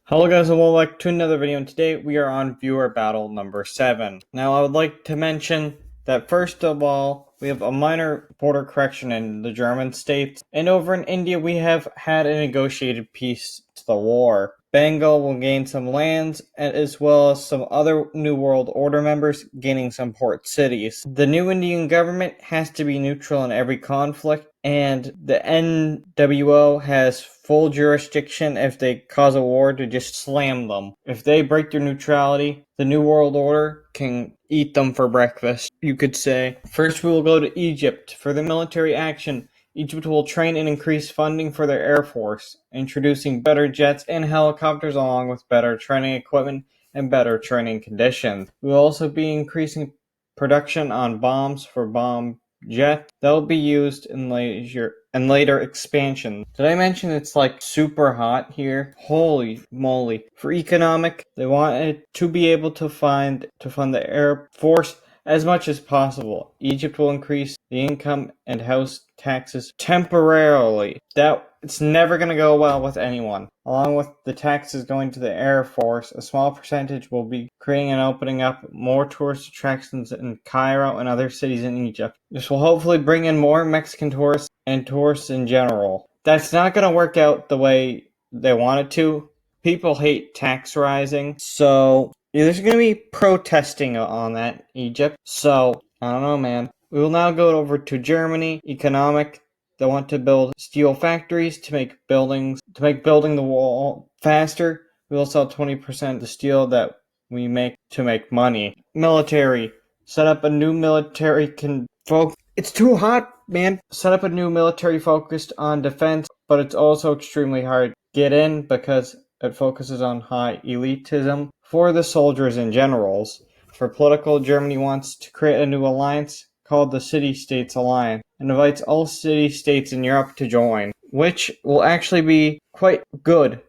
Hello guys and welcome back to another video, and today we are on viewer battle number 7. Now I would like to mention that first of all, we have a minor border correction in the German states, and over in India we have had a negotiated peace to the war. Bengal will gain some lands, as well as some other New World Order members gaining some port cities. The new Indian government has to be neutral in every conflict, and the NWO has full jurisdiction if they cause a war to just slam them. If they break their neutrality, the New World Order can eat them for breakfast, you could say. First, we will go to Egypt. For the military action, Egypt will train and increase funding for their air force, introducing better jets and helicopters along with better training equipment and better training conditions. We will also be increasing production on bombs for bomb jets that will be used in later expansion. Did I mention it's like super hot here? Holy moly. For economic, they wanted to be able to fund the Air Force as much as possible. Egypt will increase the income and house taxes temporarily. It's never going to go well with anyone. Along with the taxes going to the Air Force, a small percentage will be creating and opening up more tourist attractions in Cairo and other cities in Egypt. This will hopefully bring in more Mexican tourists and tourists in general. That's not going to work out the way they want it to. People hate tax rising, so there's going to be protesting on that, Egypt. So, I don't know, man. We will now go over to Germany. Economic. They want to build steel factories to make building the wall faster. We will sell 20% of the steel that we make to make money. Military. Set up a new military It's too hot, man. Set up a new military focused on defense, but it's also extremely hard to get in because it focuses on high elitism for the soldiers and generals. For political, Germany wants to create a new alliance called the City-States Alliance and invites all city-states in Europe to join, which will actually be quite good.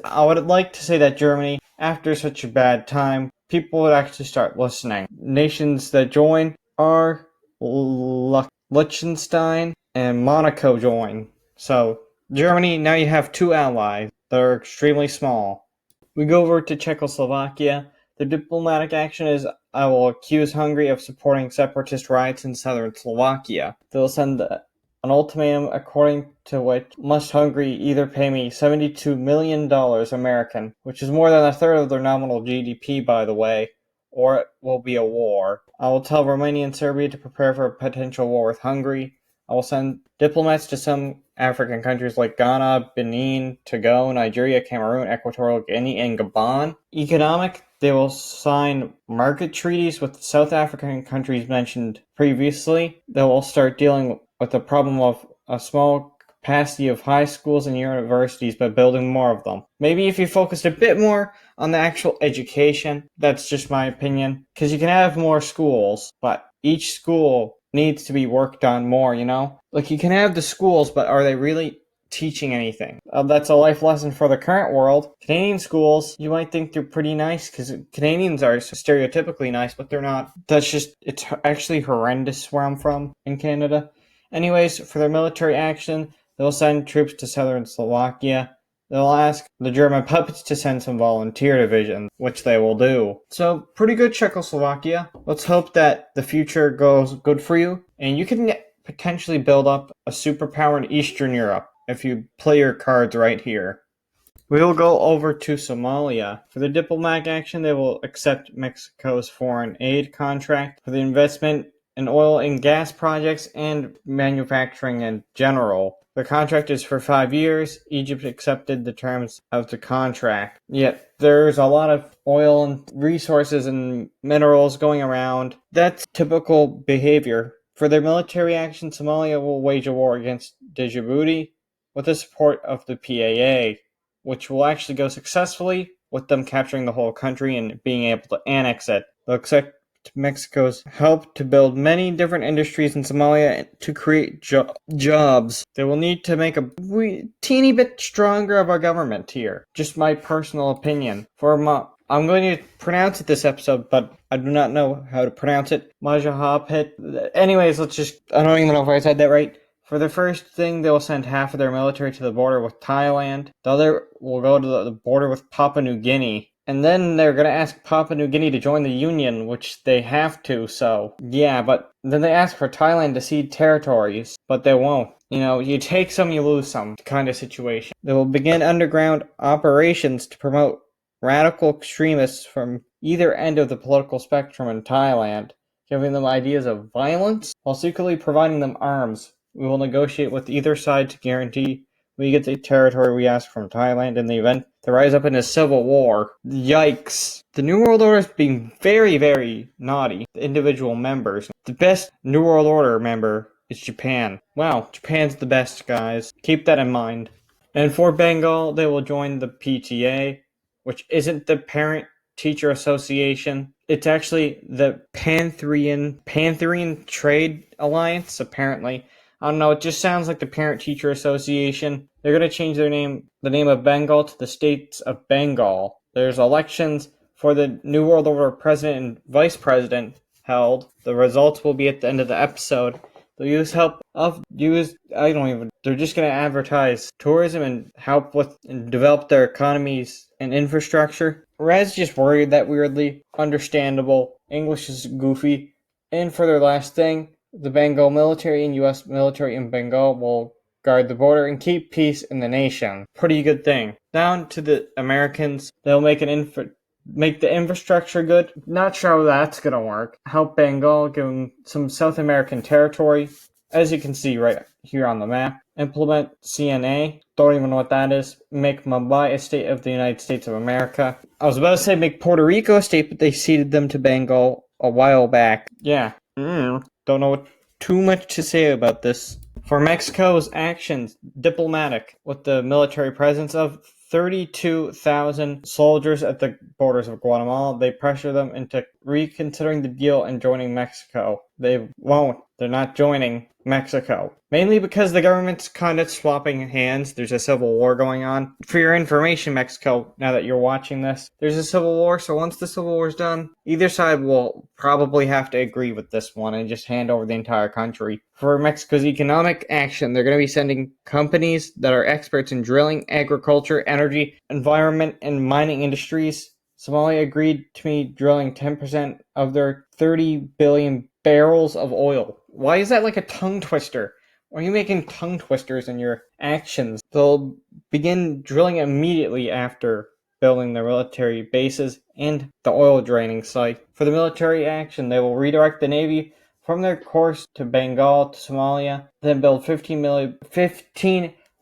I would like to say that Germany, after such a bad time, people would actually start listening. Nations that join are Liechtenstein and Monaco join. So, Germany, now you have two allies that are extremely small. We go over to Czechoslovakia. The diplomatic action is I will accuse Hungary of supporting separatist riots in southern Slovakia. They'll send an ultimatum according to which must Hungary either pay me $72 million American, which is more than a third of their nominal GDP, by the way, or it will be a war. I will tell Romania and Serbia to prepare for a potential war with Hungary. I will send diplomats to some African countries like Ghana, Benin, Togo, Nigeria, Cameroon, Equatorial Guinea, and Gabon. Economic, they will sign market treaties with the South African countries mentioned previously. They will start dealing with the problem of a small capacity of high schools and universities by building more of them. Maybe if you focused a bit more on the actual education, that's just my opinion, because you can have more schools, but each school needs to be worked on more, you know? Like, you can have the schools, but are they really teaching anything? That's a life lesson for the current world. Canadian schools, you might think they're pretty nice, because Canadians are stereotypically nice, but they're not. It's actually horrendous where I'm from in Canada. Anyways, for their military action, they'll send troops to southern Slovakia. They'll ask the German puppets to send some volunteer divisions, which they will do. So, pretty good, Czechoslovakia. Let's hope that the future goes good for you, and you can potentially build up a superpower in Eastern Europe if you play your cards right here. We will go over to Somalia. For the diplomatic action, they will accept Mexico's foreign aid contract for the investment in oil and gas projects and manufacturing in general. The contract is for 5 years. Egypt accepted the terms of the contract. Yet there's a lot of oil and resources and minerals going around. That's typical behavior. For their military action, Somalia will wage a war against Djibouti with the support of the PAA, which will actually go successfully with them capturing the whole country and being able to annex it. They'll accept Mexico's help to build many different industries in Somalia to create jobs. They will need to make a teeny bit stronger of our government here. Just my personal opinion. I'm going to pronounce it this episode, but I do not know how to pronounce it. Majahapit. Anyways, I don't even know if I said that right. For the first thing, they will send half of their military to the border with Thailand. The other will go to the border with Papua New Guinea. And then they're going to ask Papua New Guinea to join the Union, which they have to, so yeah, but then they ask for Thailand to cede territories, but they won't. You know, you take some, you lose some kind of situation. They will begin underground operations to promote radical extremists from either end of the political spectrum in Thailand, giving them ideas of violence while secretly providing them arms. We will negotiate with either side to guarantee we get the territory we ask from Thailand in the event to rise up in a civil war. Yikes. The New World Order is being very, very naughty. The individual members. The best New World Order member is Japan. Wow, Japan's the best, guys. Keep that in mind. And for Bengal, they will join the PTA, which isn't the Parent Teacher Association. It's actually the Pantherian Trade Alliance, apparently. I don't know, it just sounds like the Parent Teacher Association. They're going to change the name of Bengal to the States of Bengal. There's elections for the New World Order President and Vice President held. The results will be at the end of the episode. They'll they're just going to advertise tourism and help with and develop their economies and infrastructure. Red's just worried that weirdly. Understandable. English is goofy. And for their last thing, the Bengal military and U.S. military in Bengal will guard the border and keep peace in the nation. Pretty good thing. Down to the Americans, they'll make the infrastructure good. Not sure how that's gonna work. Help Bengal, give them some South American territory, as you can see right here on the map. Implement CNA. Don't even know what that is. Make Mumbai a state of the United States of America. I was about to say make Puerto Rico a state, but they ceded them to Bengal a while back. Yeah. Don't know too much to say about this. For Mexico's actions, diplomatic, with the military presence of 32,000 soldiers at the borders of Guatemala, they pressure them into reconsidering the deal and joining Mexico. They won't. They're not joining Mexico. Mainly because the government's kind of swapping hands. There's a civil war going on. For your information, Mexico, now that you're watching this, there's a civil war, so once the civil war's done, either side will probably have to agree with this one and just hand over the entire country. For Mexico's economic action, they're going to be sending companies that are experts in drilling, agriculture, energy, environment, and mining industries. Somalia agreed to me drilling 10% of their 30 billion barrels of oil. Why is that like a tongue twister? Why are you making tongue twisters in your actions? They'll begin drilling immediately after building their military bases and the oil draining site. For the military action, they will redirect the Navy from their course to Bengal to Somalia, then build 15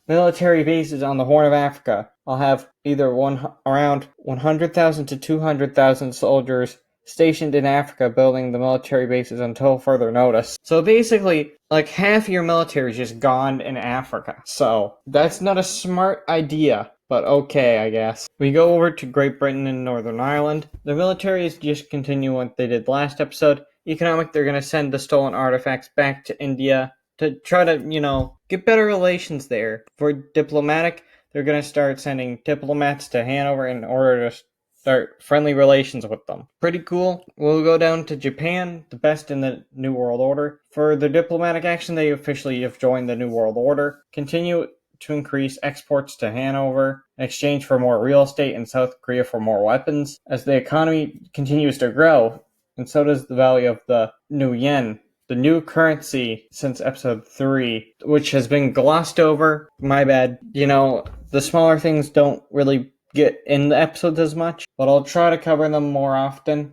military bases on the Horn of Africa. I'll have either around 100,000 to 200,000 soldiers stationed in Africa building the military bases until further notice. So basically, like half your military is just gone in Africa. So that's not a smart idea, but okay, I guess. We go over to Great Britain and Northern Ireland. The military is just continuing what they did last episode. Economic, they're going to send the stolen artifacts back to India to try to, get better relations there. For diplomatic, they're going to start sending diplomats to Hanover in order to start friendly relations with them. Pretty cool. We'll go down to Japan, the best in the New World Order. For the diplomatic action, they officially have joined the New World Order. Continue to increase exports to Hanover in exchange for more real estate and South Korea for more weapons. As the economy continues to grow, and so does the value of the new yen, the new currency since episode 3, which has been glossed over. My bad. The smaller things don't really get in the episodes as much, but I'll try to cover them more often.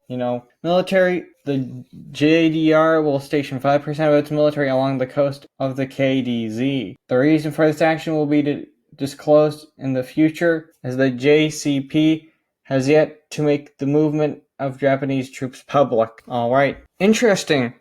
Military, the JDR will station 5% of its military along the coast of the KDZ. The reason for this action will be disclosed in the future, as the JCP has yet to make the movement of Japanese troops public. Alright, interesting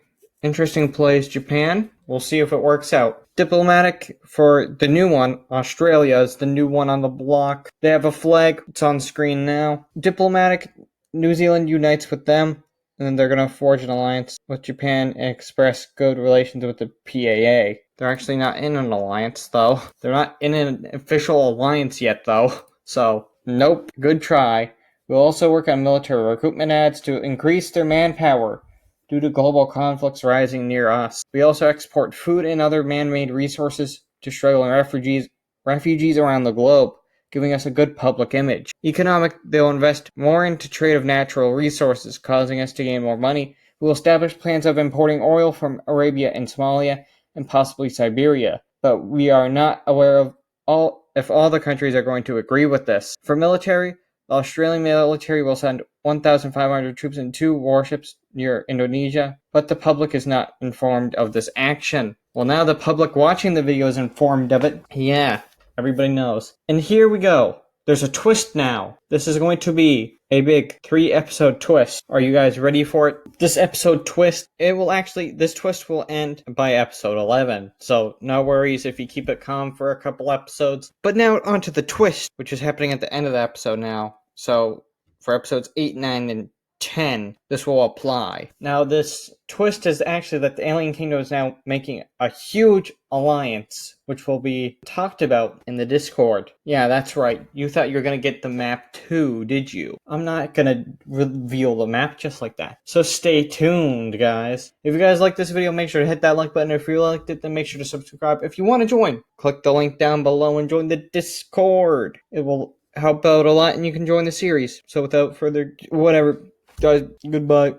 place, Japan. We'll see if it works out. Diplomatic, for the new one, Australia is the new one on the block. They have a flag. It's on screen now. Diplomatic, New Zealand unites with them, and then they're going to forge an alliance with Japan and express good relations with the PAA. They're actually not in an alliance, though. They're not in an official alliance yet, though. So, nope. Good try. We'll also work on military recruitment ads to increase their manpower. due to global conflicts rising near us. We also export food and other man-made resources to struggling refugees around the globe, giving us a good public image. They'll invest more into trade of natural resources, causing us to gain more money. We will establish plans of importing oil from Arabia and Somalia and possibly Siberia, but we are not aware of if all the countries are going to agree with this. For military, the Australian military will send 1,500 troops and 2 warships near Indonesia, but the public is not informed of this action. Well, now the public watching the video is informed of it. Yeah, everybody knows. And here we go. There's a twist now. This is going to be a big 3-episode twist. Are you guys ready for it? This twist will end by episode 11. So no worries if you keep it calm for a couple episodes. But now onto the twist, which is happening at the end of the episode now. So for episodes 8, 9, and 10, this will apply. Now, this twist is actually that the Alien Kingdom is now making a huge alliance, which will be talked about in the Discord. Yeah, that's right. You thought you were going to get the map too, did you? I'm not going to reveal the map just like that. So stay tuned, guys. If you guys like this video, make sure to hit that like button. If you liked it, then make sure to subscribe. If you want to join, click the link down below and join the Discord. It will help out a lot and you can join the series. So without further whatever, guys, goodbye.